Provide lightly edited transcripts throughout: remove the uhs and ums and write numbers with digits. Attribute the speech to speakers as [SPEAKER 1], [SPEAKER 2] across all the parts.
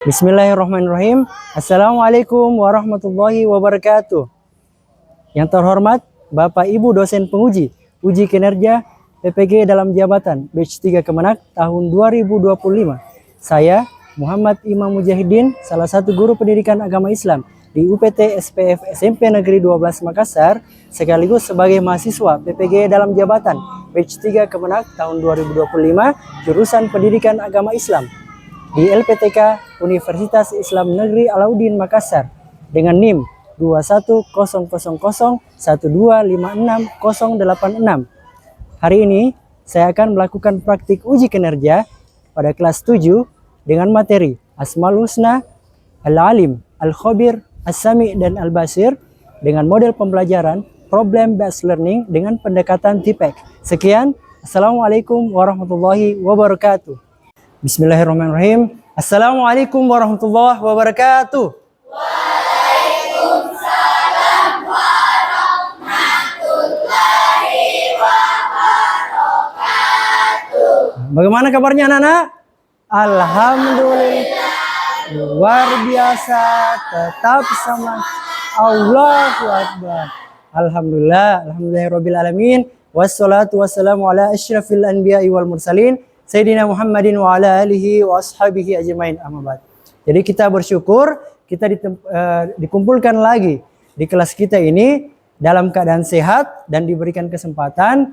[SPEAKER 1] Bismillahirrahmanirrahim. Assalamualaikum warahmatullahi wabarakatuh. Yang terhormat Bapak Ibu dosen penguji uji kinerja PPG dalam jabatan batch 3 Kemenak tahun 2025. Saya Muhammad Imam Mujahidin, salah satu guru pendidikan agama Islam di UPT SPF SMP Negeri 12 Makassar, sekaligus sebagai mahasiswa PPG dalam jabatan batch 3 Kemenak tahun 2025 jurusan Pendidikan Agama Islam di LPTK Universitas Islam Negeri Alauddin Makassar dengan NIM 2100012560086. Hari ini saya akan melakukan praktik uji kinerja pada kelas 7 dengan materi Asmaul Husna, Al-Alim, Al-Khabir, As-Sami, dan Al-Basir dengan model pembelajaran Problem Based Learning dengan pendekatan TIPEC. Sekian, Assalamualaikum warahmatullahi wabarakatuh. Bismillahirrahmanirrahim. Assalamualaikum warahmatullahi wabarakatuh.
[SPEAKER 2] Waalaikumsalam warahmatullahi wabarakatuh.
[SPEAKER 1] Bagaimana kabarnya anak-anak? Alhamdulillah. Luar biasa, tetap sama. Allahu Akbar. Alhamdulillah, alhamdulillahirabbil alamin. Wassalatu wassalamu ala asyrafil anbiya'i wal mursalin Sayyidina Muhammadin wa ala alihi wa ashabihi ajmain, amma ba'd. Jadi kita bersyukur kita dikumpulkan lagi di kelas kita ini dalam keadaan sehat dan diberikan kesempatan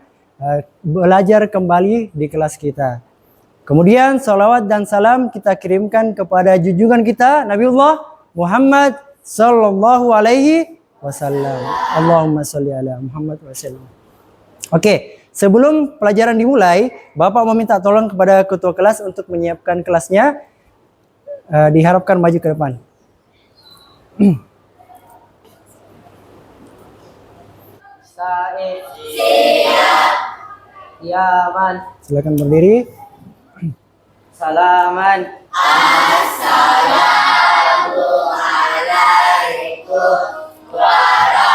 [SPEAKER 1] belajar kembali di kelas kita. Kemudian salawat dan salam kita kirimkan kepada junjungan kita Nabiullah Muhammad sallallahu alaihi wasallam. Allahumma sholli ala Muhammad wa sallam. Oke, sebelum pelajaran dimulai, Bapak meminta tolong kepada ketua kelas untuk menyiapkan kelasnya. Diharapkan maju ke depan.
[SPEAKER 2] Siap. Yaman.
[SPEAKER 1] Silakan berdiri.
[SPEAKER 2] Salaman. Assalamualaikum warahmatullahi wabarakatuh.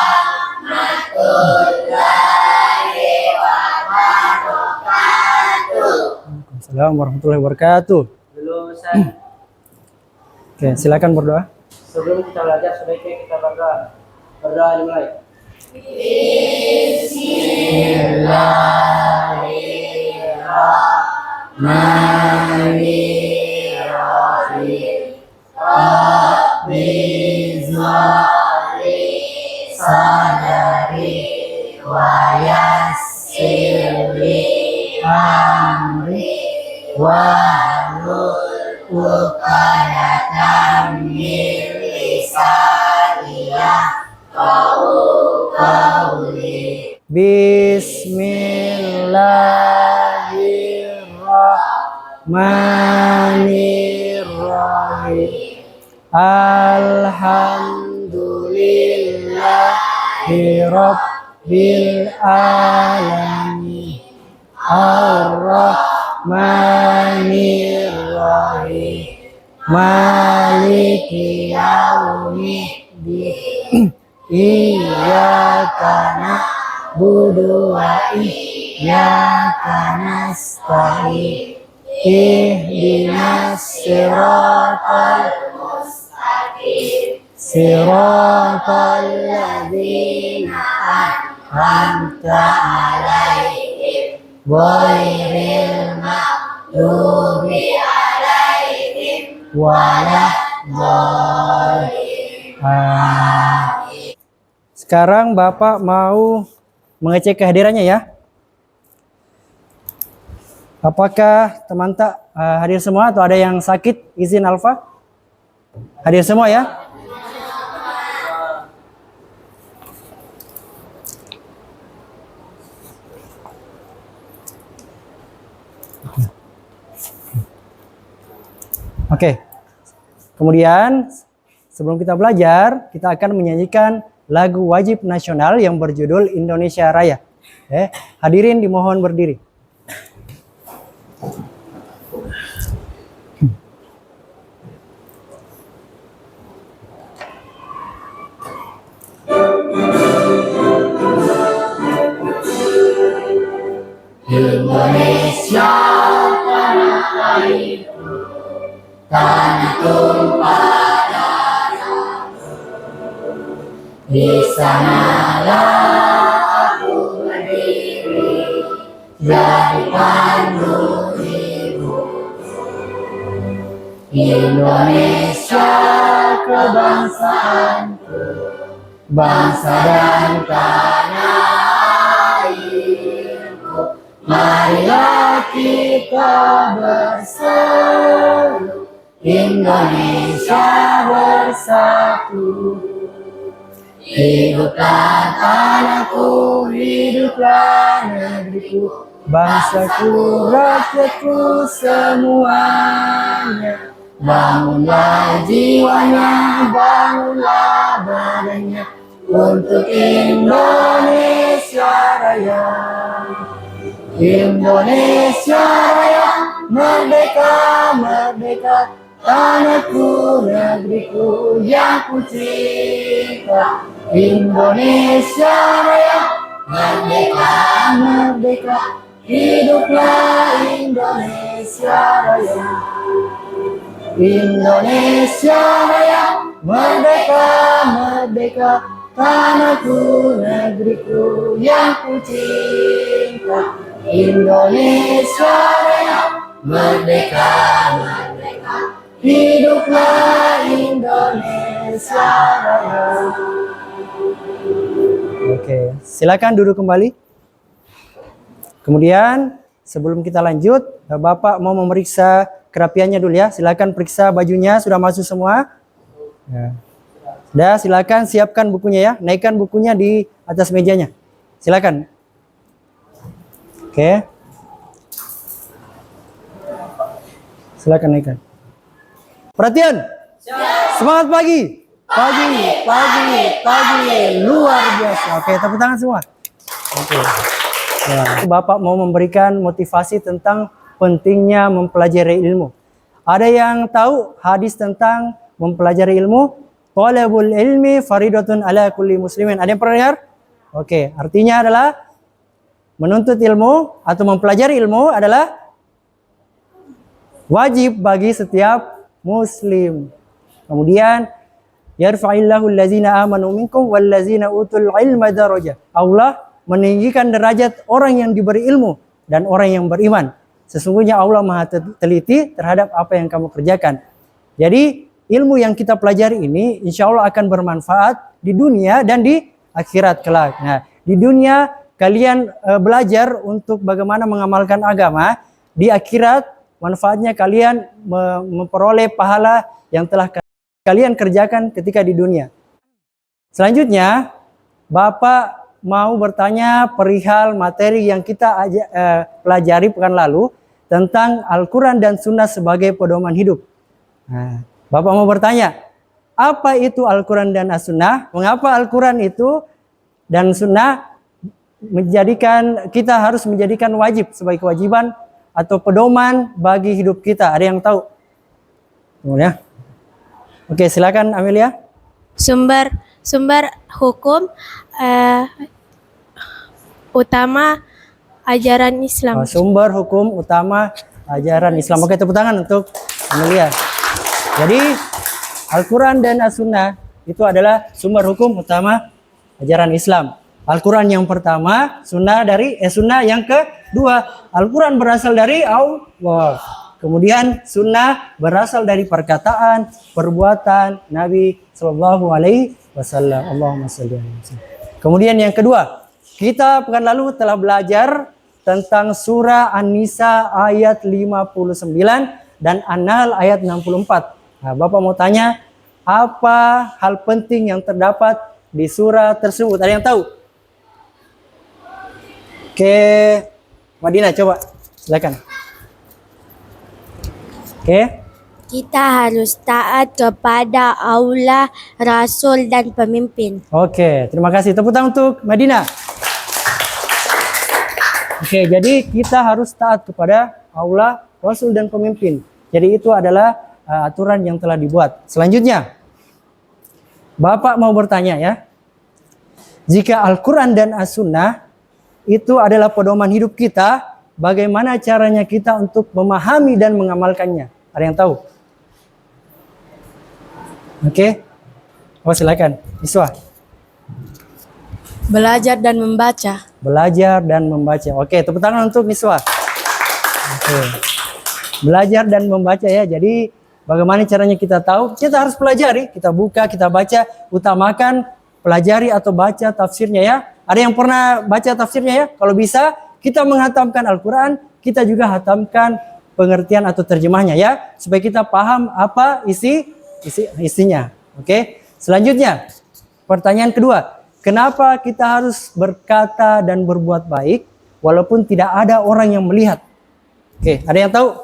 [SPEAKER 1] Waalaikumsalam warahmatullahi wabarakatuh.
[SPEAKER 2] Lulusan.
[SPEAKER 1] Oke, silakan berdoa.
[SPEAKER 2] Sebelum kita belajar, sebaiknya kita berdoa. Berdoa dimulai. Bismillahirrahmanirrahim. Rabbi zidni sadri wa yassir li amri wahlul 'uqdatam min lisani yafqahu qawli. Bismillahirrahmanirrahim. Alhamdulillahi rabbil alamin. Ar-Rahmanirrahim. Maliki yaumiddin. Iyyaka na'budu wa iyyaka nasta'in. Ihdinas siratal mustaqim. Siratal ladzina an'amta 'alaihim ghairil maghdubi 'alaihim waladdallin. Sekarang Bapak mau mengecek kehadirannya ya. Apakah teman hadir semua atau ada yang sakit? Izin Alfa. Hadir semua ya? Oke. Kemudian sebelum kita belajar, kita akan menyanyikan lagu wajib nasional yang berjudul Indonesia Raya. Hadirin dimohon berdiri. Indonesia tanah airku, tanah
[SPEAKER 1] Di sanalah aku berdiri, jadi pandu hidup. Indonesia kebangsaanku, bangsa dan tanah airku. Marilah kita bersatu, Indonesia bersatu. Hiduplah tanahku, hiduplah negeriku, bangsaku, rakyatku semuanya. Bangunlah jiwanya, bangunlah badannya, untuk Indonesia Raya. Indonesia Raya, merdeka, merdeka, tanahku, negeriku yang ku cinta. Indonesia Raya, merdeka, merdeka, hiduplah Indonesia Raya. Indonesia Raya, merdeka, merdeka, tanahku, negeriku yang ku cinta. Indonesia Raya, merdeka, merdeka, hiduplah Indonesia Raya.
[SPEAKER 2] Oke, silakan duduk kembali. Kemudian sebelum kita lanjut, Bapak mau memeriksa kerapiannya dulu ya. Silakan periksa bajunya, sudah masuk semua. Ya. Sudah, silakan siapkan bukunya ya. Naikkan bukunya di atas mejanya. Silakan. Oke. Silakan naikkan. Perhatian. Semangat pagi. Pagi, luar biasa. Oke, tepuk tangan semua. Oke. Ya, Bapak mau memberikan motivasi tentang pentingnya mempelajari ilmu. Ada yang tahu hadis tentang mempelajari ilmu? Talabul ilmi faridatun ala kulli muslimin. Ada yang pernah dengar? Oke, artinya adalah menuntut ilmu atau mempelajari ilmu adalah wajib bagi setiap muslim. Kemudian yarfa'illahu allazina amanu minkum wallazina utul ilma darajah. Allah meninggikan derajat orang yang diberi ilmu dan orang yang beriman. Sesungguhnya Allah Maha teliti terhadap apa yang kamu kerjakan. Jadi ilmu yang kita pelajari ini insya Allah akan bermanfaat di dunia dan di akhirat kelak. Nah, di dunia kalian belajar untuk bagaimana mengamalkan agama. Di akhirat manfaatnya kalian memperoleh pahala yang telah kalian kerjakan ketika di dunia. Selanjutnya, Bapak mau bertanya perihal materi yang kita pelajari pekan lalu tentang Al-Quran dan Sunnah sebagai pedoman hidup. Nah, Bapak mau bertanya, apa itu Al-Quran dan As-Sunnah? Mengapa Al-Quran itu dan Sunnah kita harus menjadikan wajib sebagai kewajiban atau pedoman bagi hidup kita? Ada yang tahu? Ya. Oke, silakan Amelia.
[SPEAKER 3] Sumber hukum utama ajaran Islam.
[SPEAKER 2] Sumber hukum utama ajaran Islam. Oke, tepuk tangan untuk Amelia. Jadi Al-Quran dan As-Sunnah itu adalah sumber hukum utama ajaran Islam. Al-Quran yang pertama, Sunnah yang kedua. Al-Quran berasal dari Allah. Kemudian Sunnah berasal dari perkataan, perbuatan Nabi Sallallahu Alaihi Wasallam. Allahumma shalli alaihi wasallam. Kemudian yang kedua, kita pekan lalu telah belajar tentang surah An-Nisa ayat 59 dan An-Nahl ayat 64. Nah, Bapak mau tanya, apa hal penting yang terdapat di surah tersebut? Ada yang tahu? Oke, Madinah coba, silakan. Oke.
[SPEAKER 3] Kita harus taat kepada Allah, Rasul dan pemimpin.
[SPEAKER 2] Oke, terima kasih. Tepuk tangan untuk Madinah. Oke, jadi kita harus taat kepada Allah, Rasul dan pemimpin. Jadi itu adalah aturan yang telah dibuat. Selanjutnya, Bapak mau bertanya ya. Jika Al-Quran dan As-Sunnah itu adalah pedoman hidup kita, bagaimana caranya kita untuk memahami dan mengamalkannya? Ada yang tahu? Oke. Oh, silakan. Iswa.
[SPEAKER 3] Belajar dan membaca.
[SPEAKER 2] Belajar dan membaca. Oke, tepuk tangan untuk Niswa. Oke. Belajar dan membaca ya. Jadi bagaimana caranya kita tahu? Kita harus pelajari. Kita buka, kita baca. Utamakan pelajari atau baca tafsirnya ya. Ada yang pernah baca tafsirnya ya? Kalau bisa, kita menghatamkan Al-Quran. Kita juga hatamkan pengertian atau terjemahnya ya. Supaya kita paham apa isinya. Oke. Selanjutnya, pertanyaan kedua. Kenapa kita harus berkata dan berbuat baik walaupun tidak ada orang yang melihat? Oke, ada yang tahu?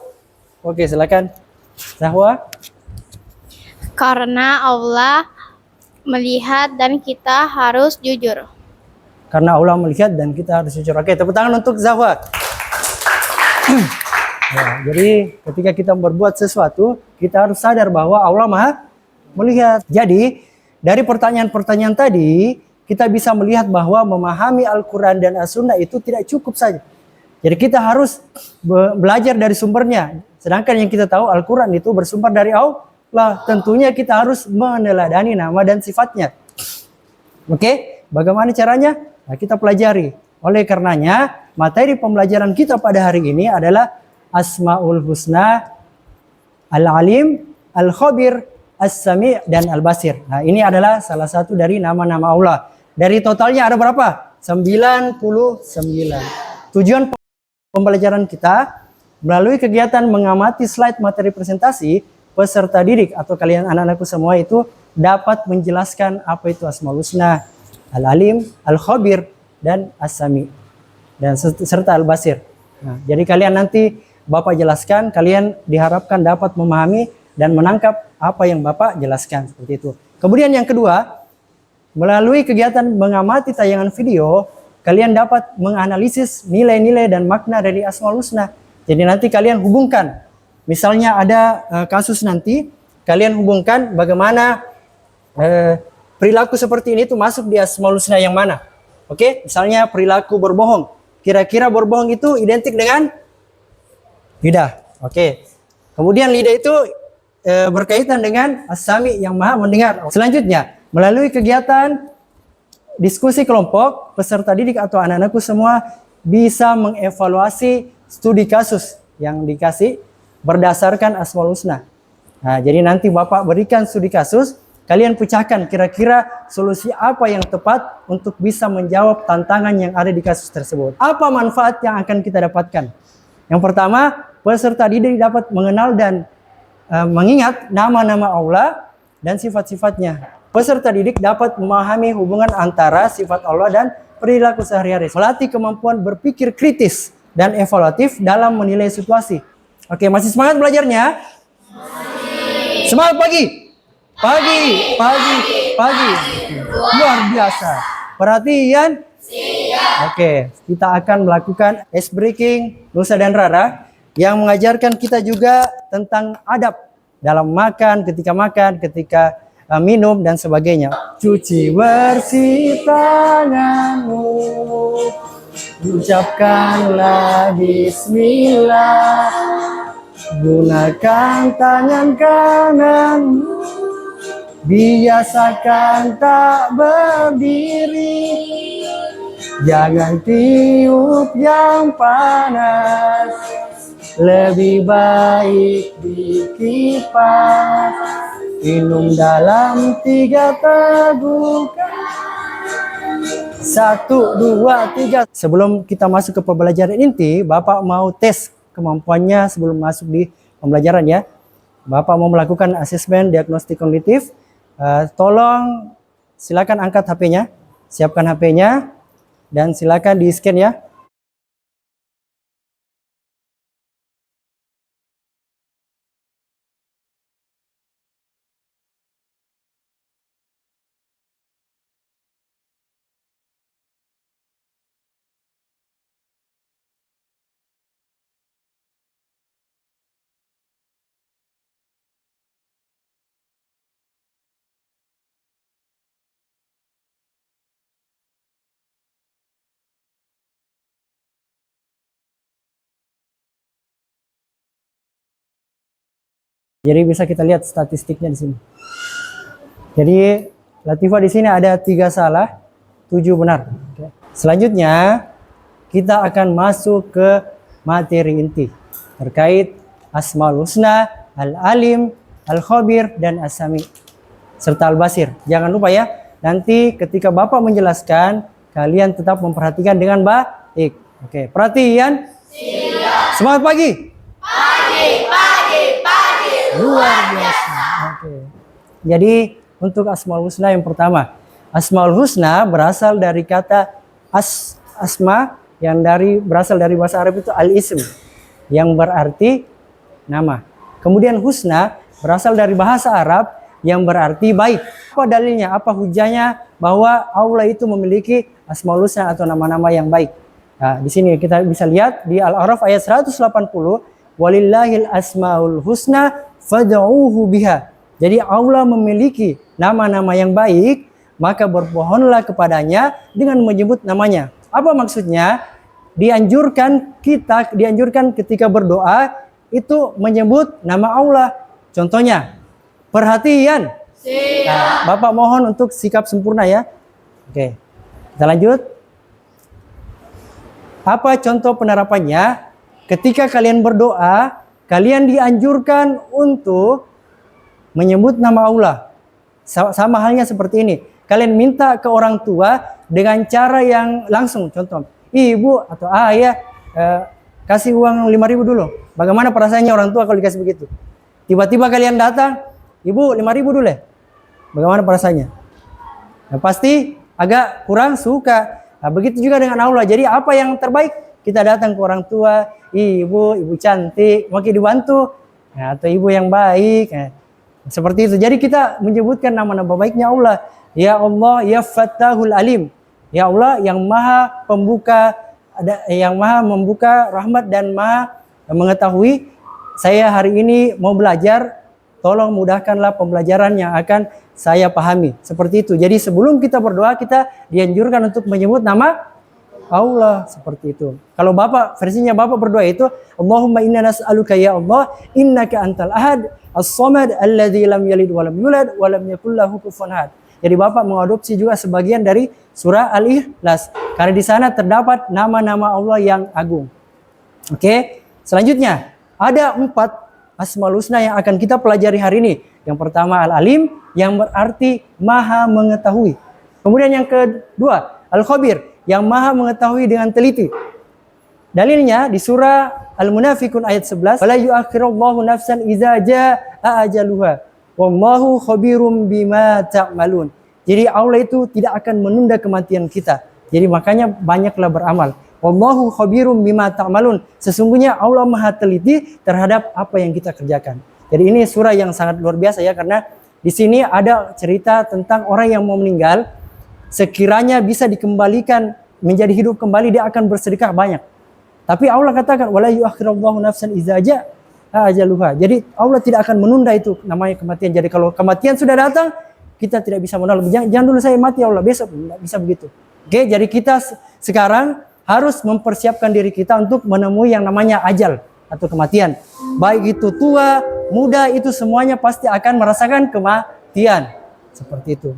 [SPEAKER 2] Oke, silakan. Zahwa.
[SPEAKER 3] Karena Allah melihat dan kita harus jujur.
[SPEAKER 2] Karena Allah melihat dan kita harus jujur. Oke, tepuk tangan untuk Zahwa. Ya, jadi ketika kita berbuat sesuatu, kita harus sadar bahwa Allah Maha melihat. Jadi, dari pertanyaan-pertanyaan tadi, kita bisa melihat bahwa memahami Al-Quran dan As-Sunnah itu tidak cukup saja. Jadi kita harus belajar dari sumbernya. Sedangkan yang kita tahu Al-Quran itu bersumber dari Allah. Tentunya kita harus meneladani nama dan sifatnya. Oke, bagaimana caranya? Nah, kita pelajari. Oleh karenanya, materi pembelajaran kita pada hari ini adalah Asmaul Husna, Al-Alim, Al-Khabir, As-Sami' dan Al-Basir. Nah, ini adalah salah satu dari nama-nama Allah. Dari totalnya ada berapa? 99. Tujuan pembelajaran kita melalui kegiatan mengamati slide materi presentasi, peserta didik atau kalian anak-anakku semua itu dapat menjelaskan apa itu Asmaul Husna, Al-Alim, Al-Khabir, dan As-Sami' dan serta Al-Basir. Nah, jadi kalian nanti Bapak jelaskan, kalian diharapkan dapat memahami dan menangkap apa yang Bapak jelaskan seperti itu. Kemudian yang kedua, melalui kegiatan mengamati tayangan video, kalian dapat menganalisis nilai-nilai dan makna dari Asmaul Husna. Jadi nanti kalian hubungkan. Misalnya ada kasus nanti, kalian hubungkan bagaimana perilaku seperti ini tuh masuk di Asmaul Husna yang mana. Oke, misalnya perilaku berbohong. Kira-kira berbohong itu identik dengan lidah. Oke. Kemudian lidah itu berkaitan dengan As-Sami yang Maha mendengar. Selanjutnya, melalui kegiatan diskusi kelompok, peserta didik atau anak-anakku semua bisa mengevaluasi studi kasus yang dikasih berdasarkan Asmaul Husna. Nah, jadi nanti Bapak berikan studi kasus, kalian pecahkan kira-kira solusi apa yang tepat untuk bisa menjawab tantangan yang ada di kasus tersebut. Apa manfaat yang akan kita dapatkan? Yang pertama, peserta didik dapat mengenal dan mengingat nama-nama Allah dan sifat-sifatnya. Peserta didik dapat memahami hubungan antara sifat Allah dan perilaku sehari-hari. Melatih kemampuan berpikir kritis dan evaluatif dalam menilai situasi. Oke, masih semangat belajarnya? Semangat pagi. Pagi. Luar biasa. Perhatian. Oke, kita akan melakukan ice breaking Nusa dan Rara yang mengajarkan kita juga tentang adab dalam makan, ketika minum dan sebagainya. Cuci bersih tanganmu, ucapkanlah bismillah, gunakan tangan kananmu, biasakan tak berdiri, jangan tiup yang panas, lebih baik di kipas. Minum dalam 3 teguk. 1, 2, 3. Sebelum kita masuk ke pembelajaran inti, Bapak mau tes kemampuannya sebelum masuk di pembelajaran ya. Bapak mau melakukan asesmen diagnostik kognitif. Tolong silakan angkat HP-nya, siapkan HP-nya, dan silakan di-scan ya. Jadi bisa kita lihat statistiknya di sini. Jadi Latifah di sini ada 3 salah, 7 benar. Oke. Selanjutnya kita akan masuk ke materi inti terkait Asmaul Husna, Al-Alim, Al-Khabir, dan As-Sami serta Al-Basir. Jangan lupa ya, nanti ketika Bapak menjelaskan, kalian tetap memperhatikan dengan baik. Oke, perhatian. Siap. Semangat pagi. Pagi. Luar biasa. Oke. Jadi untuk Asmaul Husna yang pertama, Asmaul Husna berasal dari kata asma yang berasal dari bahasa Arab itu al-ism yang berarti nama. Kemudian husna berasal dari bahasa Arab yang berarti baik. Apa dalilnya? Apa hujahnya bahwa Allah itu memiliki Asmaul Husna atau nama-nama yang baik? Nah, di sini kita bisa lihat di Al-A'raf ayat 180, walillahil asmaul husna fad'uuhu biha. Jadi Allah memiliki nama-nama yang baik, maka berpohonlah kepadanya dengan menyebut namanya. Apa maksudnya? Dianjurkan ketika berdoa itu menyebut nama Allah. Contohnya, perhatian. Nah, Bapak mohon untuk sikap sempurna ya. Oke, kita lanjut. Apa contoh penerapannya? Ketika kalian berdoa, kalian dianjurkan untuk menyebut nama Allah. Sama halnya seperti ini. Kalian minta ke orang tua dengan cara yang langsung. Contoh, ibu atau ayah kasih uang 5.000 dulu. Bagaimana perasaannya orang tua kalau dikasih begitu? Tiba-tiba kalian datang, ibu 5.000 dulu ya. Bagaimana perasaannya? Nah, pasti agak kurang suka. Nah, begitu juga dengan Allah. Jadi apa yang terbaik? Kita datang ke orang tua, ibu cantik, mau dibantu, nah, atau ibu yang baik. Nah, seperti itu. Jadi kita menyebutkan nama-nama baiknya Allah. Ya Allah, ya Fattahul Alim. Ya Allah yang maha pembuka, yang maha membuka rahmat dan maha mengetahui. Saya hari ini mau belajar, tolong mudahkanlah pembelajaran yang akan saya pahami. Seperti itu. Jadi sebelum kita berdoa, kita dianjurkan untuk menyebut nama Allah. Seperti itu. Kalau versinya Bapak berdoa itu, Allahumma inna nas'aluka ya Allah, innaka antal ahad, as-samad, alladzi lam yalid wa lam yulad, wa lam yakul lahu kufuwan ahad. Jadi Bapak mengadopsi juga sebagian dari surah Al-Ikhlas. Karena di sana terdapat nama-nama Allah yang agung. Oke, selanjutnya ada 4 Asmaul Husna yang akan kita pelajari hari ini. Yang pertama Al-Alim yang berarti maha mengetahui. Kemudian yang kedua Al-Khabir yang maha mengetahui dengan teliti. Dalilnya di surah Al-Munafikun ayat 11, wala yu'akhirullahu nafsan idza jaa ajaluha wallahu khabirum bima ta'malun. Jadi Allah itu tidak akan menunda kematian kita. Jadi makanya banyaklah beramal. Wallahu khabirum bima ta'malun. Sesungguhnya Allah maha teliti terhadap apa yang kita kerjakan. Jadi ini surah yang sangat luar biasa ya, karena di sini ada cerita tentang orang yang mau meninggal, sekiranya bisa dikembalikan menjadi hidup kembali, dia akan bersedekah banyak. Tapi Allah katakan wala yu'akhirullahu nafsan idza jaa ajaluha. Jadi Allah tidak akan menunda itu namanya kematian. Jadi kalau kematian sudah datang, kita tidak bisa menolak. Jangan dulu saya mati ya Allah, besok tidak bisa begitu. Oke, jadi kita sekarang harus mempersiapkan diri kita untuk menemui yang namanya ajal atau kematian. Baik itu tua, muda, itu semuanya pasti akan merasakan kematian. Seperti itu.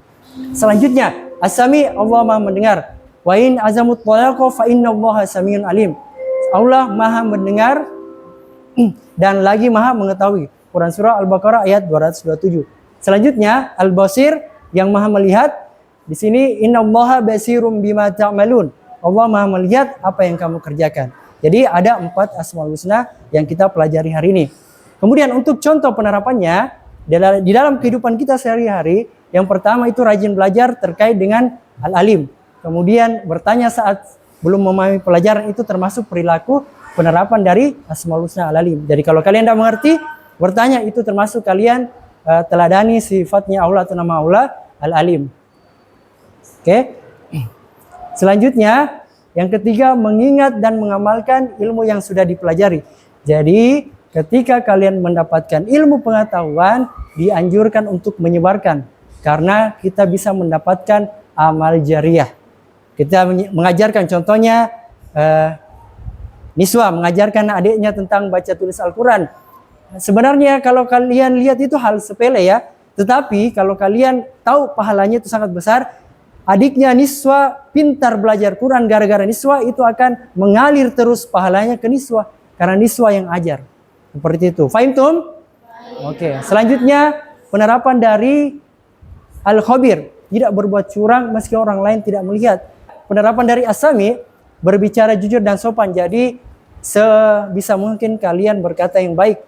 [SPEAKER 2] Selanjutnya, As-Sami, Allah maha mendengar. Wa in azamut talaqa fa innallaha samiun alim. Allah maha mendengar dan lagi maha mengetahui. Quran surah Al-Baqarah ayat 227. Selanjutnya Al-Basir yang maha melihat. Di sini innallaha basirum bima ta'malun. Allah maha melihat apa yang kamu kerjakan. Jadi ada 4 Asmaul Husna yang kita pelajari hari ini. Kemudian untuk contoh penerapannya di dalam kehidupan kita sehari-hari, yang pertama itu rajin belajar terkait dengan Al-Alim. Kemudian bertanya saat belum memahami pelajaran, itu termasuk perilaku penerapan dari Asmaul Husna Al-Alim. Jadi kalau kalian tidak mengerti, bertanya, itu termasuk kalian teladani sifatnya Allah atau nama Allah Al-Alim. Oke. Selanjutnya, yang ketiga, mengingat dan mengamalkan ilmu yang sudah dipelajari. Jadi, ketika kalian mendapatkan ilmu pengetahuan, dianjurkan untuk menyebarkan. Karena kita bisa mendapatkan amal jariah. Kita mengajarkan, contohnya, Niswa mengajarkan adiknya tentang baca tulis Al-Quran. Sebenarnya kalau kalian lihat itu hal sepele ya. Tetapi kalau kalian tahu pahalanya itu sangat besar, adiknya Niswa pintar belajar Quran, gara-gara Niswa itu akan mengalir terus pahalanya ke Niswa, karena Niswa yang ajar. Seperti itu. Fahim tum? Oke. Selanjutnya penerapan dari Al-Khabir, tidak berbuat curang meski orang lain tidak melihat. Penerapan dari As-Sami, berbicara jujur dan sopan. Jadi sebisa mungkin kalian berkata yang baik,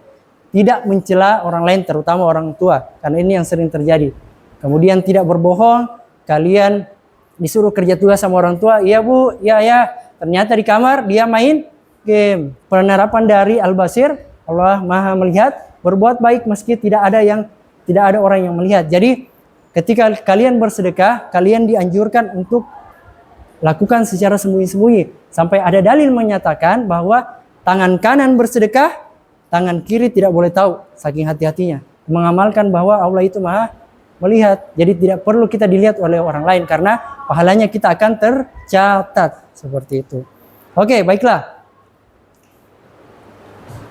[SPEAKER 2] tidak mencela orang lain, terutama orang tua, karena ini yang sering terjadi. Kemudian tidak berbohong, kalian disuruh kerja tugas sama orang tua, iya bu, iya ya, ternyata di kamar dia main game. Penerapan dari Al-Basir, Allah Maha melihat, berbuat baik meski tidak ada orang yang melihat. Jadi ketika kalian bersedekah, kalian dianjurkan untuk lakukan secara sembunyi-sembunyi, sampai ada dalil menyatakan bahwa tangan kanan bersedekah, tangan kiri tidak boleh tahu, saking hati-hatinya. Mengamalkan bahwa Allah itu Maha melihat. Jadi tidak perlu kita dilihat oleh orang lain, karena pahalanya kita akan tercatat. Seperti itu. Oke, baiklah.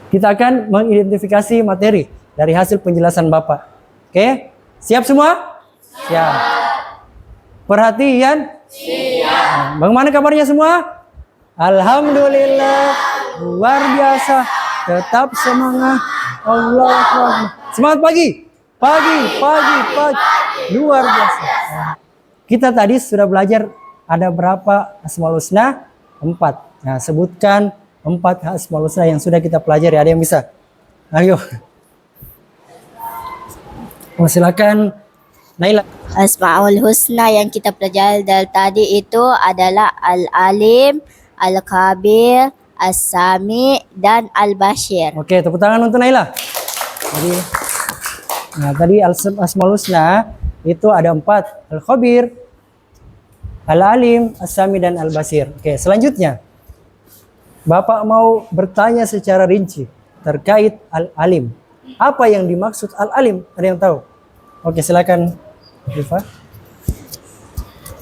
[SPEAKER 2] Kita akan mengidentifikasi materi dari hasil penjelasan Bapak. Oke, siap semua? Siap. Perhatian? Siap. Bagaimana kabarnya semua? Alhamdulillah, luar biasa. Tetap semangat. Allah Akbar. Semangat pagi. Pagi. Luar biasa. Kita tadi sudah belajar ada berapa Asmaul Husna? 4. Nah, sebutkan 4 Asmaul Husna yang sudah kita pelajari. Ada yang bisa? Ayo. Silakan Naila.
[SPEAKER 4] Asmaul Husna yang kita pelajari dari tadi itu adalah Al-Alim, Al-Khabir, As-Sami, dan Al-Bashir.
[SPEAKER 2] Oke, tepuk tangan untuk Naila. Tadi Asmaul Husna itu ada 4. Al-Khabir, Al-Alim, As-Sami, dan Al-Basir. Oke, selanjutnya Bapak mau bertanya secara rinci terkait Al-Alim. Apa yang dimaksud Al-Alim? Ada yang tahu? Oke, silakan Rifa.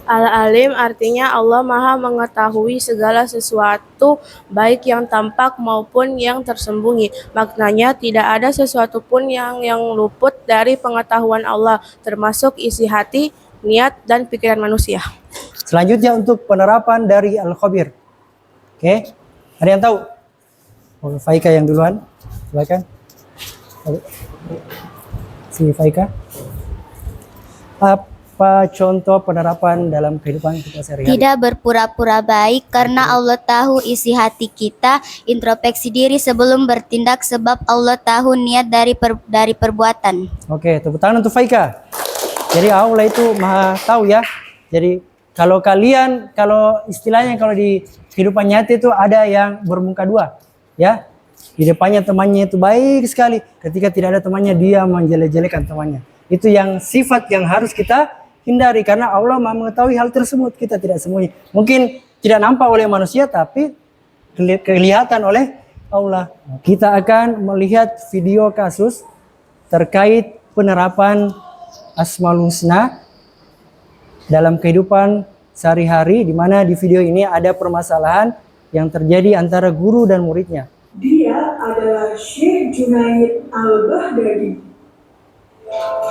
[SPEAKER 5] Al-Alim artinya Allah Maha mengetahui segala sesuatu, baik yang tampak maupun yang tersembunyi. Maknanya tidak ada sesuatu pun yang luput dari pengetahuan Allah, termasuk isi hati, niat, dan pikiran manusia.
[SPEAKER 2] Selanjutnya untuk penerapan dari Al-Khabir. Oke, ada yang tahu? Faika yang duluan, silakan. Si Faika. Apa contoh penerapan dalam kehidupan kita sehari-hari?
[SPEAKER 4] Tidak berpura-pura baik karena Allah tahu isi hati kita, introspeksi diri sebelum bertindak sebab Allah tahu niat dari perbuatan.
[SPEAKER 2] Oke, tepuk tangan untuk Faika. Jadi Allah itu Maha tahu ya. Jadi kalau istilahnya kalau di kehidupan nyata itu ada yang bermuka dua, ya. Di depannya temannya itu baik sekali, ketika tidak ada temannya dia menjelek-jelekan temannya. Itu yang sifat yang harus kita hindari, karena Allah Maha mengetahui hal tersebut, kita tidak sembunyi. Mungkin tidak nampak oleh manusia tapi kelihatan oleh Allah. Kita akan melihat video kasus terkait penerapan Asmaul Husna dalam kehidupan sehari-hari, di mana di video ini ada permasalahan yang terjadi antara guru dan muridnya.
[SPEAKER 6] Dia adalah Syekh Junaid Al-Baghdadi.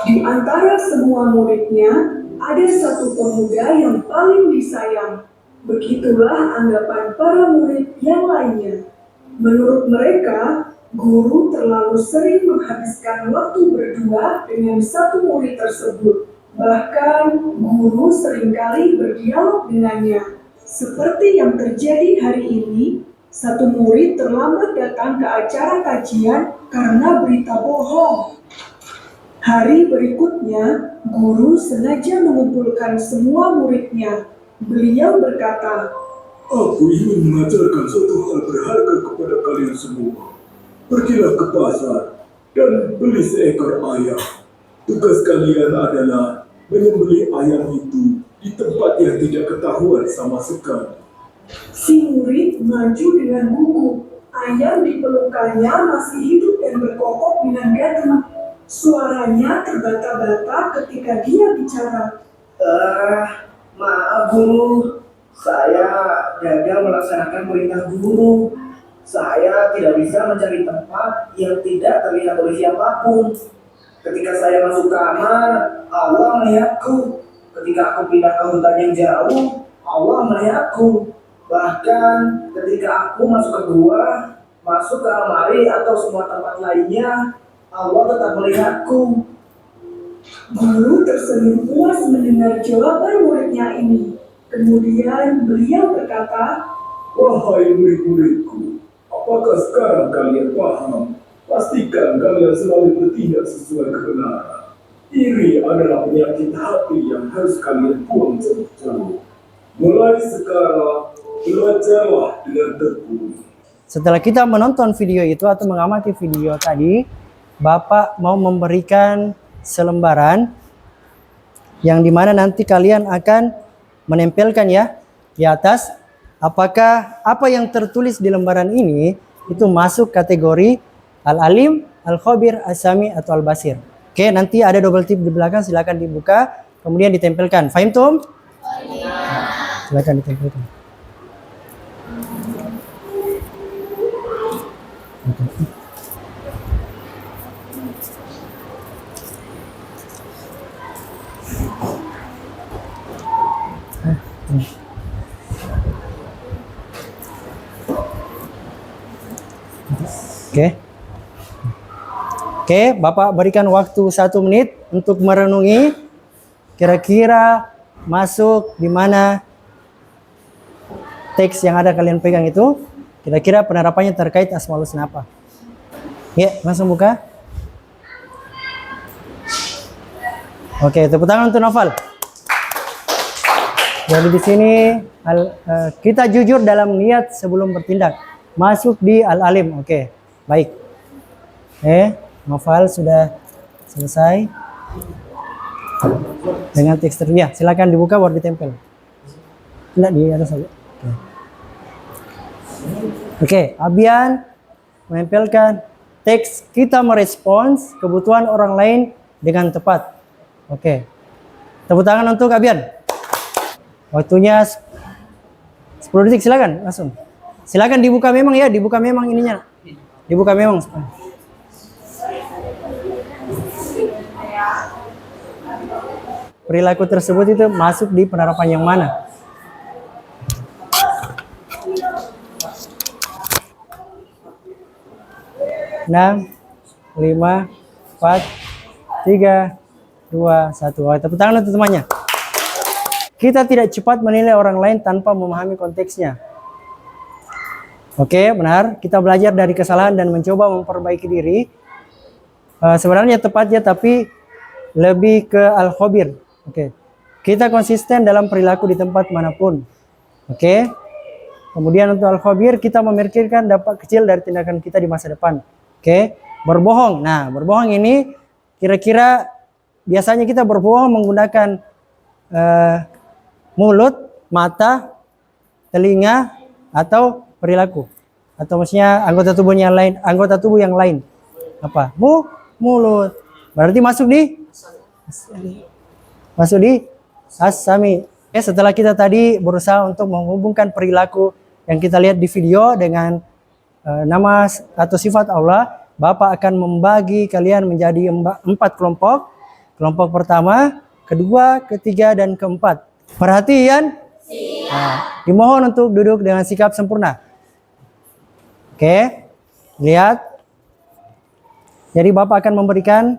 [SPEAKER 6] Di antara semua muridnya, ada satu pemuda yang paling disayang. Begitulah anggapan para murid yang lainnya. Menurut mereka, guru terlalu sering menghabiskan waktu berdua dengan satu murid tersebut. Bahkan, guru seringkali berdialog dengannya. Seperti yang terjadi hari ini, satu murid terlambat datang ke acara kajian karena berita bohong. Hari berikutnya, guru sengaja mengumpulkan semua muridnya. Beliau berkata,
[SPEAKER 7] "Aku ingin mengajarkan suatu hal berharga kepada kalian semua. Pergilah ke pasar dan beli seekor ayam. Tugas kalian adalah menyembelih ayam itu di tempat yang tidak ketahuan sama sekali."
[SPEAKER 6] Si murid maju dengan gugup. Ayam di pelukannya masih hidup dan berkokok dengan gagah. Suaranya terbata-bata ketika dia bicara.
[SPEAKER 8] Maaf guru, saya gagal melaksanakan perintah guru. Saya tidak bisa mencari tempat yang tidak terlihat oleh siapapun. Ketika saya masuk kamar, Allah melihatku. Ketika aku pindah ke hutan yang jauh, Allah melihatku. Bahkan ketika aku masuk ke gua, masuk ke lemari atau semua tempat lainnya, Allah tetap melihatku.
[SPEAKER 6] Guru tersenyum puas mendengar jawaban muridnya ini. Kemudian beliau berkata,
[SPEAKER 7] Wahai murid-muridku, apakah sekarang kalian paham? Pastikan kalian selalu bertindak sesuai kebenaran. Iri adalah penyakit hati yang harus kalian buang jauh-jauh. Mulai sekarang, belajarlah dengan tekun.
[SPEAKER 2] Setelah kita menonton video itu atau mengamati video tadi, Bapak mau memberikan selembaran yang dimana nanti kalian akan menempelkan ya di atas. Apakah apa yang tertulis di lembaran ini itu masuk kategori Al-Alim, Al-Khabir, As-Sami atau Al-Basir. Oke, nanti ada double tip di belakang, silakan dibuka, kemudian ditempelkan. Fahim tum? Silakan ditempelkan. Oke. Oke, Bapak berikan waktu 1 menit untuk merenungi kira-kira masuk di mana teks yang ada kalian pegang itu. Kira-kira penerapannya terkait Asmaul Husna apa? Ya, langsung buka. Oke, tepuk tangan untuk Noval. Jadi di sini kita jujur dalam niat sebelum bertindak. Masuk di Al-Alim. Oke, baik. Noval sudah selesai dengan teks terbiah. Silakan dibuka baru ditempel. Tidak di atas saja. Oke, Abian menempelkan teks kita merespons kebutuhan orang lain dengan tepat. Oke. Tepuk tangan untuk Abian. Waktunya 10 detik, silakan langsung. Silakan dibuka memang ya, dibuka memang ininya. Dibuka memang. Perilaku tersebut itu masuk di penerapan yang mana? Enam, 5, 4, 3, 2, 1. Tepuk tangan untuk temannya. Kita tidak cepat menilai orang lain tanpa memahami konteksnya. Oke, benar. Kita belajar dari kesalahan dan mencoba memperbaiki diri. Sebenarnya tepatnya tapi lebih ke Al-Khabir. Oke. Kita konsisten dalam perilaku di tempat manapun. Oke. Kemudian untuk Al-Khabir kita memikirkan dampak kecil dari tindakan kita di masa depan. Oke. Berbohong. Nah, berbohong ini kira-kira biasanya kita berbohong menggunakan mulut, mata, telinga, atau perilaku, atau maksudnya anggota tubuh yang lain. Apa? Mulut. Berarti masuk di As-Sami. Setelah kita tadi berusaha untuk menghubungkan perilaku yang kita lihat di video dengan nama atau sifat Allah, Bapak akan membagi kalian menjadi 4 kelompok. Kelompok pertama, kedua, ketiga, dan keempat. Perhatian. Nah, dimohon untuk duduk dengan sikap sempurna. Oke, lihat. Jadi Bapak akan memberikan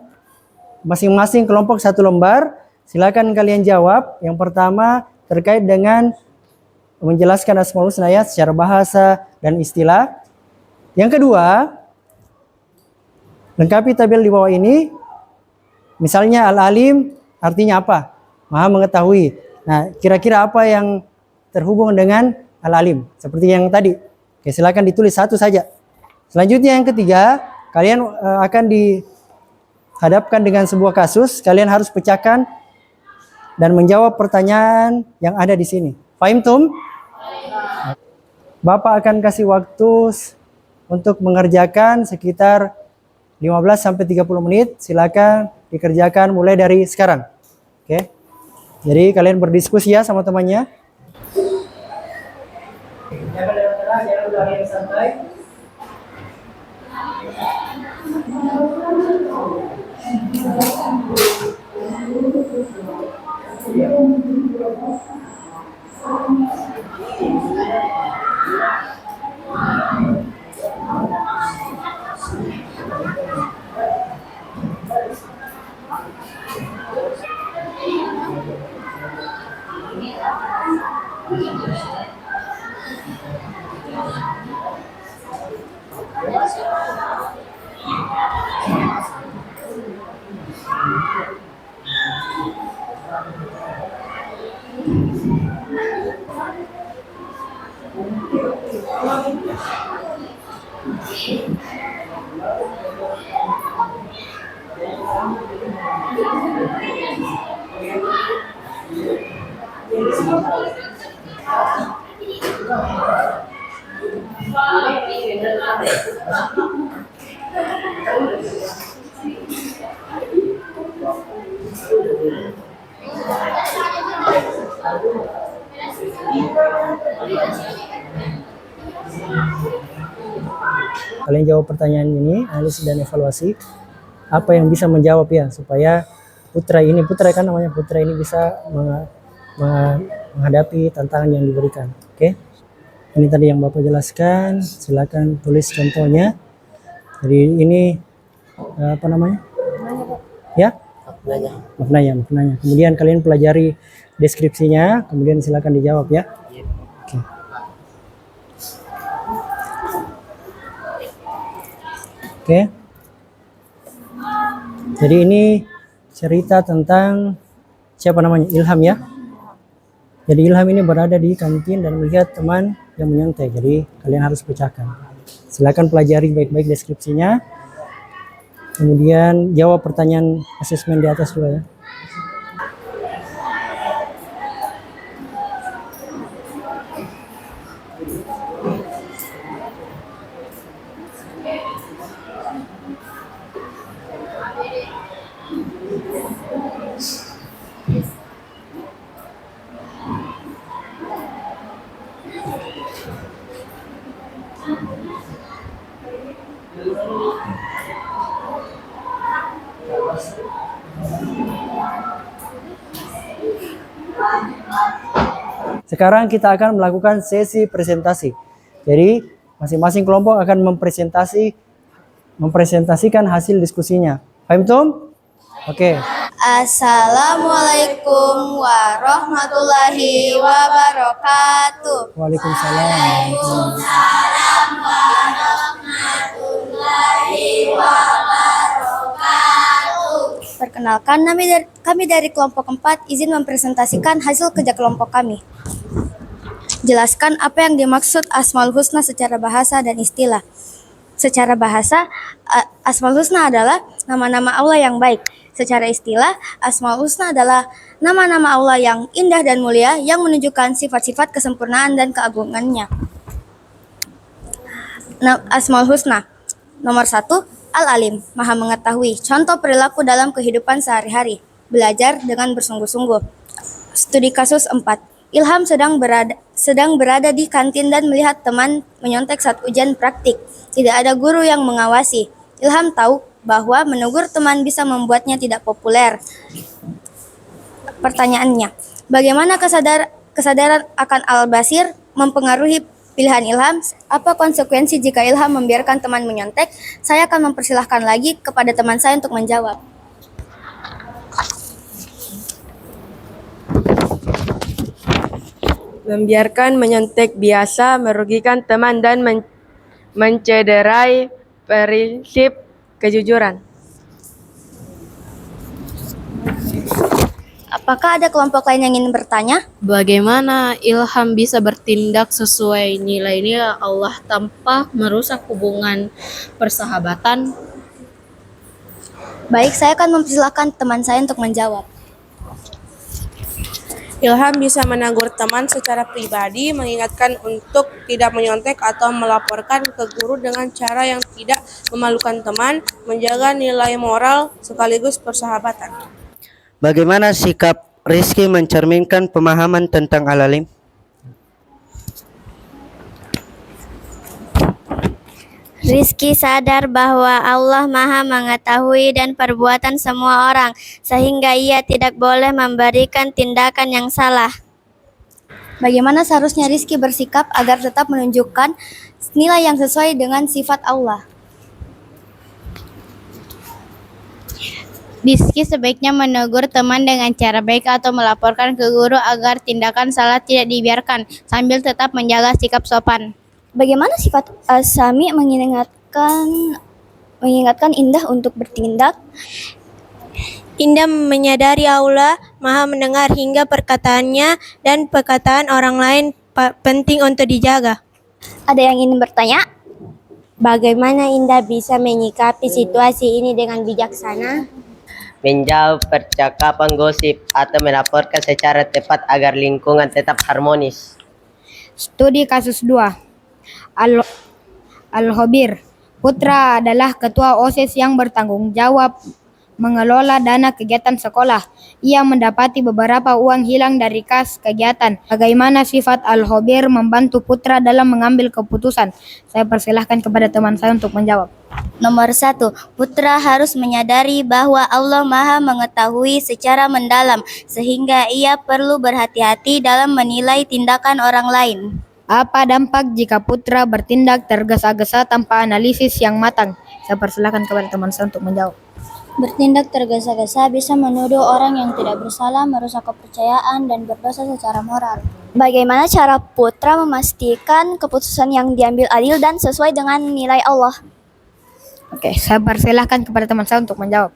[SPEAKER 2] masing-masing kelompok 1 lembar. Silakan kalian jawab. Yang pertama terkait dengan menjelaskan Asmaul Husna secara bahasa dan istilah. Yang kedua, lengkapi tabel di bawah ini. Misalnya Al-Alim artinya apa? Maha mengetahui. Nah, kira-kira apa yang terhubung dengan Al-Alim? Seperti yang tadi. Oke, silakan ditulis 1 saja. Selanjutnya yang ketiga, kalian akan dihadapkan dengan sebuah kasus. Kalian harus pecahkan dan menjawab pertanyaan yang ada di sini. Fahim tum? Bapak akan kasih waktu untuk mengerjakan sekitar 15-30 menit. Silakan dikerjakan mulai dari sekarang. Oke. Jadi kalian berdiskusi ya sama temannya. Jangan udah santai. Kalian jawab pertanyaan ini, analisis dan evaluasi. Apa yang bisa menjawab ya, supaya putra kan namanya putra ini bisa menghadapi tantangan yang diberikan. Oke. Ini tadi yang Bapak jelaskan, silakan tulis contohnya. Jadi ini apa namanya? Ya? Maknanya. Kemudian kalian pelajari deskripsinya, kemudian silakan dijawab ya. Oke. Oke. Jadi ini cerita tentang siapa namanya? Ilham ya. Jadi Ilham ini berada di kantin dan melihat teman yang menyontek. Jadi kalian harus pecahkan. Silakan pelajari baik-baik deskripsinya. Kemudian jawab pertanyaan asesmen di atas juga ya. Sekarang kita akan melakukan sesi presentasi. Jadi masing-masing kelompok akan mempresentasikan hasil diskusinya. Paham Tom? Oke.
[SPEAKER 4] Assalamualaikum warahmatullahi wabarakatuh.
[SPEAKER 2] Waalaikumsalam.
[SPEAKER 4] Perkenalkan, kami dari kelompok 4 izin mempresentasikan hasil kerja kelompok kami. Jelaskan apa yang dimaksud Asmaul Husna secara bahasa dan istilah. Secara bahasa, Asmaul Husna adalah nama-nama Allah yang baik. Secara istilah, Asmaul Husna adalah nama-nama Allah yang indah dan mulia yang menunjukkan sifat-sifat kesempurnaan dan keagungannya. Asmaul Husna. Nomor 1, Al-Alim, Maha Mengetahui. Contoh perilaku dalam kehidupan sehari-hari. Belajar dengan bersungguh-sungguh. Studi kasus 4. Ilham sedang berada di kantin dan melihat teman menyontek saat ujian praktik. Tidak ada guru yang mengawasi. Ilham tahu bahwa menegur teman bisa membuatnya tidak populer. Pertanyaannya, bagaimana kesadaran akan Al-Basir mempengaruhi pilihan Ilham? Apa konsekuensi jika Ilham membiarkan teman menyontek? Saya akan mempersilahkan lagi kepada teman saya untuk menjawab.
[SPEAKER 5] Membiarkan menyontek biasa merugikan teman dan mencederai prinsip kejujuran.
[SPEAKER 4] Apakah ada kelompok lain yang ingin bertanya?
[SPEAKER 9] Bagaimana Ilham bisa bertindak sesuai nilai-nilai Allah tanpa merusak hubungan persahabatan?
[SPEAKER 4] Baik, saya akan mempersilahkan teman saya untuk menjawab.
[SPEAKER 5] Ilham bisa menegur teman secara pribadi, mengingatkan untuk tidak menyontek atau melaporkan ke guru dengan cara yang tidak memalukan teman, menjaga nilai moral sekaligus persahabatan.
[SPEAKER 10] Bagaimana sikap Rizky mencerminkan pemahaman tentang Al-Alim?
[SPEAKER 4] Rizky sadar bahwa Allah Maha mengetahui dan perbuatan semua orang, sehingga ia tidak boleh memberikan tindakan yang salah. Bagaimana seharusnya Rizky bersikap agar tetap menunjukkan nilai yang sesuai dengan sifat Allah?
[SPEAKER 3] Rizky sebaiknya menegur teman dengan cara baik atau melaporkan ke guru agar tindakan salah tidak dibiarkan, sambil tetap menjaga sikap sopan.
[SPEAKER 4] Bagaimana sifat As-Sami mengingatkan Indah untuk bertindak?
[SPEAKER 5] Indah menyadari Allah Maha mendengar hingga perkataannya dan perkataan orang lain penting untuk dijaga.
[SPEAKER 4] Ada yang ingin bertanya?
[SPEAKER 5] Bagaimana Indah bisa menyikapi situasi ini dengan bijaksana?
[SPEAKER 10] Menjauh percakapan gosip atau melaporkan secara tepat agar lingkungan tetap harmonis.
[SPEAKER 2] Studi kasus 2. Al-Khobir Putra adalah ketua OSIS yang bertanggung jawab mengelola dana kegiatan sekolah. Ia mendapati beberapa uang hilang dari kas kegiatan. Bagaimana sifat Al-Khobir membantu Putra dalam mengambil keputusan? Saya persilahkan kepada teman saya untuk menjawab.
[SPEAKER 4] Nomor 1, Putra harus menyadari bahwa Allah Maha mengetahui secara mendalam, sehingga ia perlu berhati-hati dalam menilai tindakan orang lain.
[SPEAKER 2] Apa dampak jika Putra bertindak tergesa-gesa tanpa analisis yang matang? Saya persilahkan kepada teman saya untuk menjawab.
[SPEAKER 4] Bertindak tergesa-gesa bisa menuduh orang yang tidak bersalah, merusak kepercayaan, dan berdosa secara moral. Bagaimana cara Putra memastikan keputusan yang diambil adil dan sesuai dengan nilai Allah?
[SPEAKER 2] Oke, saya persilahkan kepada teman saya untuk menjawab.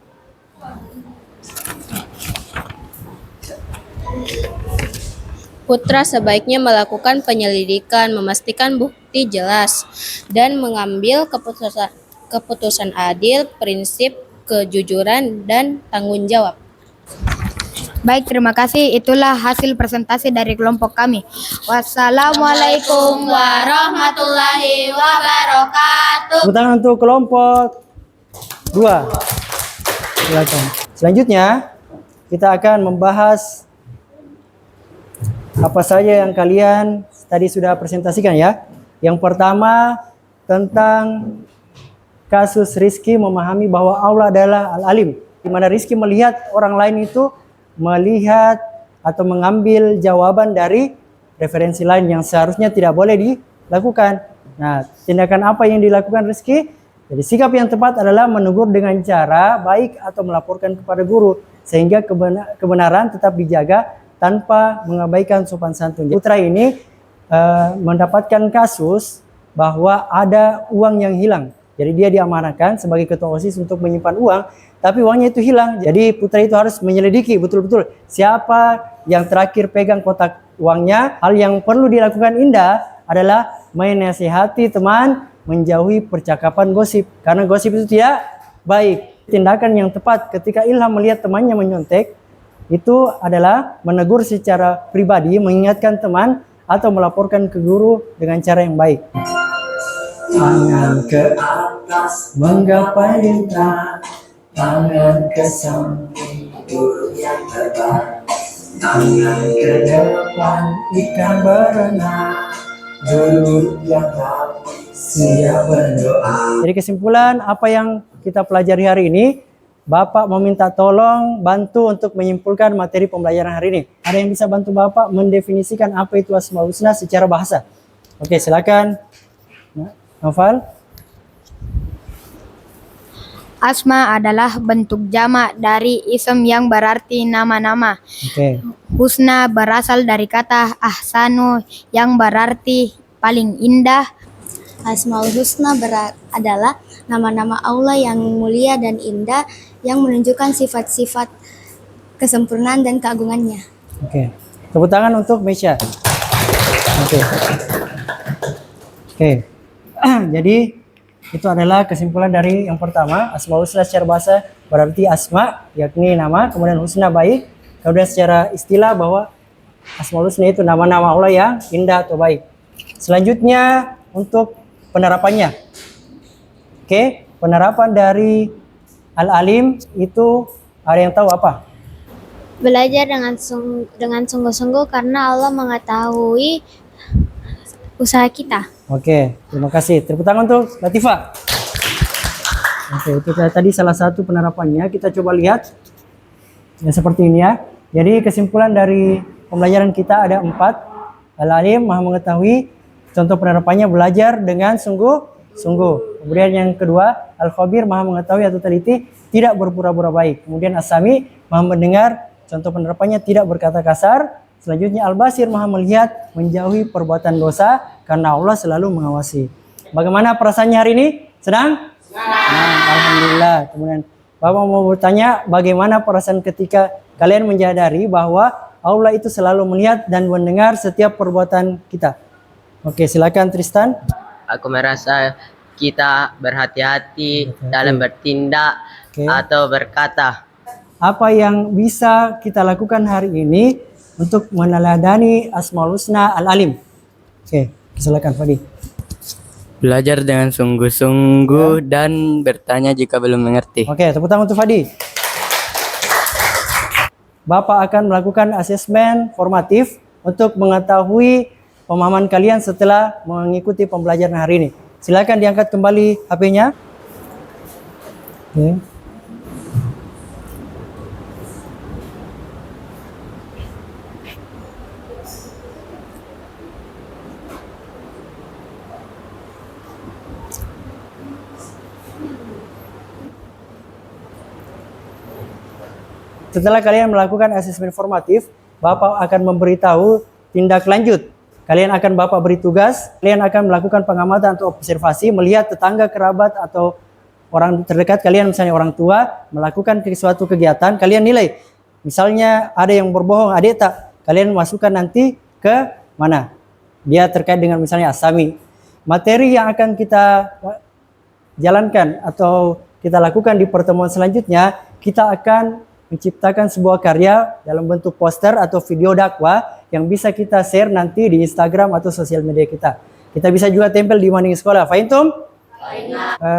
[SPEAKER 9] Putra sebaiknya melakukan penyelidikan, memastikan bukti jelas, dan mengambil keputusan adil, prinsip kejujuran, dan tanggung jawab.
[SPEAKER 2] Baik, terima kasih. Itulah hasil presentasi dari kelompok kami. Wassalamualaikum
[SPEAKER 3] warahmatullahi wabarakatuh.
[SPEAKER 1] Tepuk tangan untuk kelompok 2. Silakan. Selanjutnya, kita akan membahas apa saja yang kalian tadi sudah presentasikan ya. Yang pertama tentang kasus Rizky memahami bahwa Allah adalah Al-Alim, di mana Rizky melihat orang lain itu melihat atau mengambil jawaban dari referensi lain yang seharusnya tidak boleh dilakukan. Nah, tindakan apa yang dilakukan Rizky? Jadi sikap yang tepat adalah menegur dengan cara baik atau melaporkan kepada guru, sehingga kebenaran tetap dijaga tanpa mengabaikan sopan santun. Putra ini mendapatkan kasus bahwa ada uang yang hilang. Jadi dia diamanahkan sebagai ketua OSIS untuk menyimpan uang, tapi uangnya itu hilang. Jadi putra itu harus menyelidiki betul-betul siapa yang terakhir pegang kotak uangnya. Hal yang perlu dilakukan Indah adalah menasihati teman menjauhi percakapan gosip, karena gosip itu tidak baik. Tindakan yang tepat ketika Ilham melihat temannya menyontek itu adalah menegur secara pribadi, mengingatkan teman, atau melaporkan ke guru dengan cara yang baik. Tangan ke atas menggapai lintang, tangan ke samping burung yang terbang, tangan ke depan ikan berenang, duduk yang rapi siap berdoa. Jadi kesimpulan apa yang kita pelajari hari ini, Bapak meminta tolong bantu untuk menyimpulkan materi pembelajaran hari ini. Ada yang bisa bantu Bapak mendefinisikan apa itu Asmaul Husna secara bahasa? Oke, silakan. Noval.
[SPEAKER 2] Asma adalah bentuk jamak dari ism yang berarti nama-nama.
[SPEAKER 1] Oke.
[SPEAKER 2] Husna berasal dari kata ahsanu yang berarti paling indah.
[SPEAKER 4] Asmaul Husna adalah nama-nama Allah yang mulia dan indah, yang menunjukkan sifat-sifat kesempurnaan dan keagungannya.
[SPEAKER 1] Oke. Tepuk tangan untuk Mesya. Oke. Oke. Jadi itu adalah kesimpulan dari yang pertama, Asmaul Husna secara bahasa berarti asma, yakni nama, kemudian husna baik, kemudian secara istilah bahwa Asmaul Husna itu nama-nama Allah yang indah atau baik. Selanjutnya untuk penerapannya. Oke, penerapan dari Al-Alim itu ada yang tahu apa?
[SPEAKER 3] Belajar dengan sungguh-sungguh karena Allah mengetahui usaha kita.
[SPEAKER 2] Oke, terima kasih. Tepuk tangan untuk Latifah. Oke, itu tadi salah satu penerapannya. Kita coba lihat ya, seperti ini ya. Jadi kesimpulan dari pembelajaran kita ada 4. Al-alim, maha mengetahui. Contoh penerapannya belajar dengan sungguh-sungguh. Kemudian yang kedua, al-khabir, maha mengetahui atau teliti, tidak berpura-pura baik. Kemudian as-sami, maha mendengar. Contoh penerapannya tidak berkata kasar. Selanjutnya al-basir, maha melihat, menjauhi perbuatan dosa karena Allah selalu mengawasi. Bagaimana perasaannya hari ini? Senang? Senang, alhamdulillah. Kemudian Bapak mau bertanya, bagaimana perasaan ketika kalian menyadari bahwa Allah itu selalu melihat dan mendengar setiap perbuatan kita? Oke, silakan Tristan.
[SPEAKER 10] Aku merasa kita berhati-hati dalam bertindak atau berkata.
[SPEAKER 2] Apa yang bisa kita lakukan hari ini untuk meneladani Asmaul Husna Al-Alim? Oke, silakan Fadi.
[SPEAKER 11] Belajar dengan sungguh-sungguh dan bertanya jika belum mengerti.
[SPEAKER 2] Oke, tepuk tangan untuk Fadi. Bapak akan melakukan asesmen formatif untuk mengetahui pemahaman kalian setelah mengikuti pembelajaran hari ini. Silakan diangkat kembali HP-nya. Oke. Setelah kalian melakukan asesmen formatif, Bapak akan memberitahu tindak lanjut. Kalian akan Bapak beri tugas, kalian akan melakukan pengamatan atau observasi, melihat tetangga, kerabat, atau orang terdekat kalian, misalnya orang tua, melakukan suatu kegiatan, kalian nilai. Misalnya ada yang berbohong, ada tak? Kalian masukkan nanti ke mana? Dia terkait dengan misalnya asami. Materi yang akan kita jalankan atau kita lakukan di pertemuan selanjutnya, kita akan menciptakan sebuah karya dalam bentuk poster atau video dakwah yang bisa kita share nanti di Instagram atau sosial media kita. Kita bisa juga tempel di maning sekolah. Fahimtum?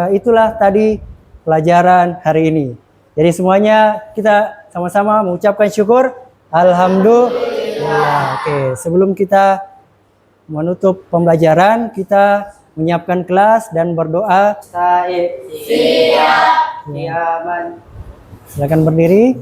[SPEAKER 2] Itulah tadi pelajaran hari ini. Jadi semuanya kita sama-sama mengucapkan syukur. Alhamdulillah. Oke, sebelum kita menutup pembelajaran, kita menyiapkan kelas dan berdoa.
[SPEAKER 10] Siap. Siaman.
[SPEAKER 2] Silakan berdiri.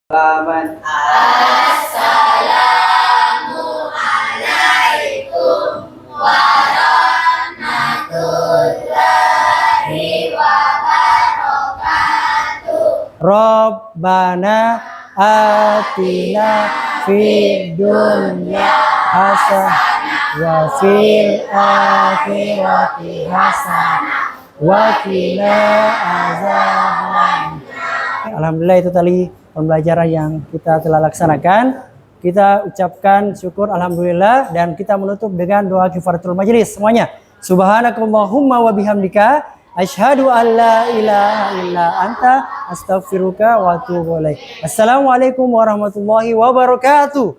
[SPEAKER 3] Assalamualaikum warahmatullahi wabarakatuh.
[SPEAKER 2] Rabbana atina fid dunya hasanah wa fil akhirati hasanah wa qina azaban. Alhamdulillah, itu tadi pembelajaran yang kita telah laksanakan. Kita ucapkan syukur alhamdulillah dan kita menutup dengan doa kifaratul majelis semuanya. Subhanakallahumma wa bihamdika asyhadu an la ilaha illa anta astaghfiruka wa atubu ilaik. Assalamualaikum warahmatullahi wabarakatuh.